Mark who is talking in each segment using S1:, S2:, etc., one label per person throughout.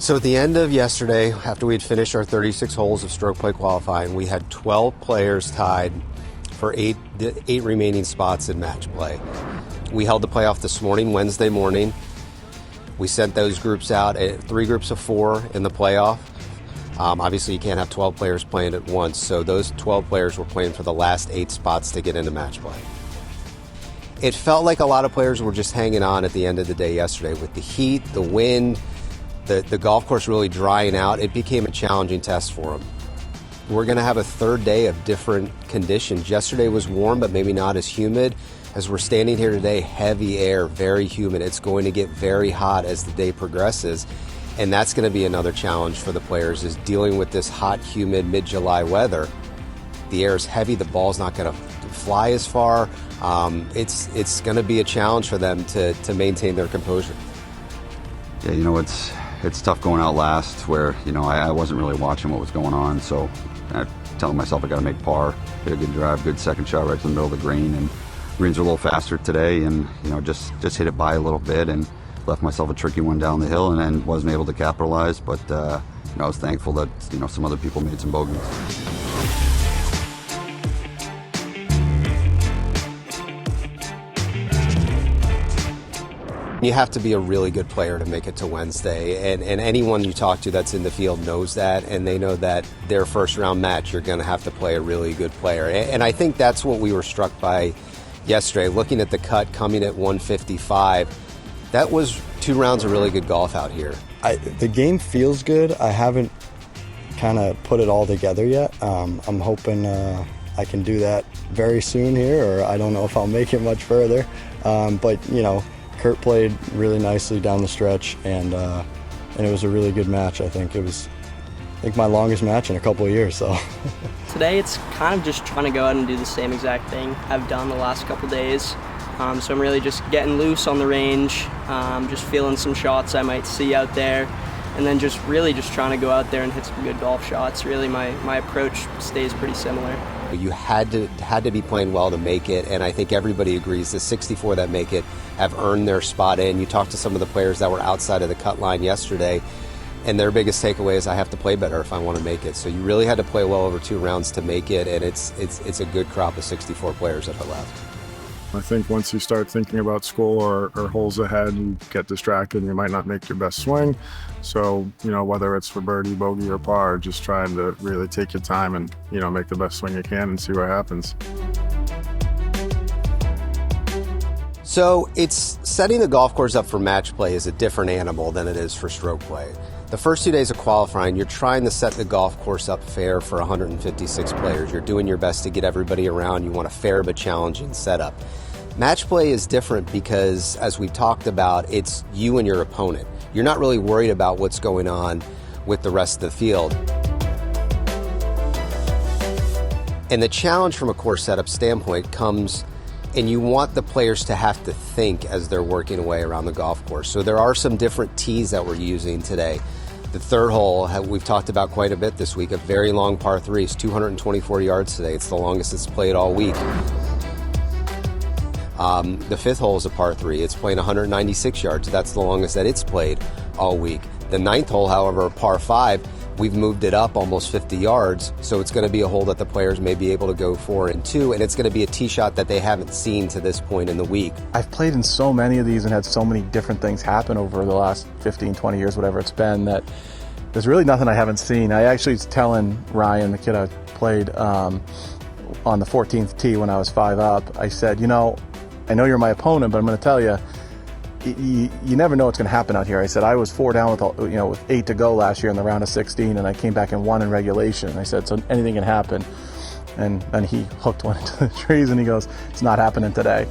S1: So at the end of yesterday, after we had finished our 36 holes of stroke play qualifying, we had 12 players tied for eight remaining spots in match play. We held the playoff this morning, Wednesday morning. We sent those groups out, 3 groups of 4 in the playoff. Obviously, you can't have 12 players playing at once, so those 12 players were playing for the last 8 spots to get into match play. It felt like a lot of players were just hanging on at the end of the day yesterday. With the heat, the wind, the golf course really drying out, it became a challenging test for them. We're going to have a third day of different conditions. Yesterday was warm, but maybe not as humid. As we're standing here today, heavy air, very humid. It's going to get very hot as the day progresses. And that's going to be another challenge for the players, is dealing with this hot, humid, mid-July weather. The air is heavy, the ball's not going to fly as far. It's going to be a challenge for them to maintain their composure.
S2: Yeah, you know, it's tough going out last where, you know, I wasn't really watching what was going on, so I'm telling myself I got to make par, hit a good drive, good second shot right to the middle of the green, and greens are a little faster today, and, you know, just hit it by a little bit and left myself a tricky one down the hill and then wasn't able to capitalize, but you know, I was thankful that, you know, some other people made some bogeys.
S1: You have to be a really good player to make it to Wednesday, and anyone you talk to that's in the field knows that, and they know that their first round match, you're going to have to play a really good player. And I think that's what we were struck by yesterday, looking at the cut coming at 155. That was 2 rounds of really good golf out here.
S3: The game feels good. I haven't kind of put it all together yet. I'm hoping I can do that very soon here, or I don't know if I'll make it much further. But, you know, Kurt played really nicely down the stretch, and it was a really good match. I think it was, my longest match in a couple of years. So
S4: today it's kind of just trying to go out and do the same exact thing I've done the last couple days. So I'm really just getting loose on the range, just feeling some shots I might see out there, and then just trying to go out there and hit some good golf shots. Really, my approach stays pretty similar.
S1: You had to be playing well to make it, and I think everybody agrees the 64 that make it have earned their spot in. You talked to some of the players that were outside of the cut line yesterday, and their biggest takeaway is I have to play better if I want to make it. So you really had to play well over 2 rounds to make it, and it's a good crop of 64 players that are left.
S5: I think once you start thinking about school or holes ahead, you get distracted and you might not make your best swing. So, you know, whether it's for birdie, bogey, or par, just trying to really take your time and, you know, make the best swing you can and see what happens.
S1: So it's setting the golf course up for match play is a different animal than it is for stroke play. The first 2 days of qualifying, you're trying to set the golf course up fair for 156 players. You're doing your best to get everybody around. You want a fair but challenging setup. Match play is different because, as we've talked about, it's you and your opponent. You're not really worried about what's going on with the rest of the field. And the challenge from a course setup standpoint comes, and you want the players to have to think as they're working away around the golf course. So there are some different tees that we're using today. The 3rd hole, we've talked about quite a bit this week, a very long par 3. It's 224 yards today. It's the longest it's played all week. The 5th hole is a par 3. It's playing 196 yards. That's the longest that it's played all week. The 9th hole, however, a par 5, we've moved it up almost 50 yards, so it's going to be a hole that the players may be able to go 4 and 2, and it's going to be a tee shot that they haven't seen to this point in the week.
S6: I've played in so many of these and had so many different things happen over the last 15, 20 years, whatever it's been, that there's really nothing I haven't seen. I actually was telling Ryan, the kid I played on the 14th tee when I was 5 up, I said, you know, I know you're my opponent, but I'm going to tell you, you never know what's going to happen out here. I said I was 4 down with 8 to go last year in the round of 16, and I came back and won in regulation. I said, so anything can happen. And then he hooked one into the trees, and he goes, it's not happening today.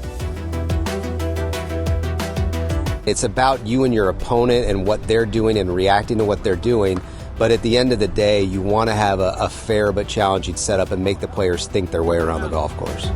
S1: It's about you and your opponent and what they're doing and reacting to what they're doing. But at the end of the day, you want to have a fair but challenging setup and make the players think their way around the golf course.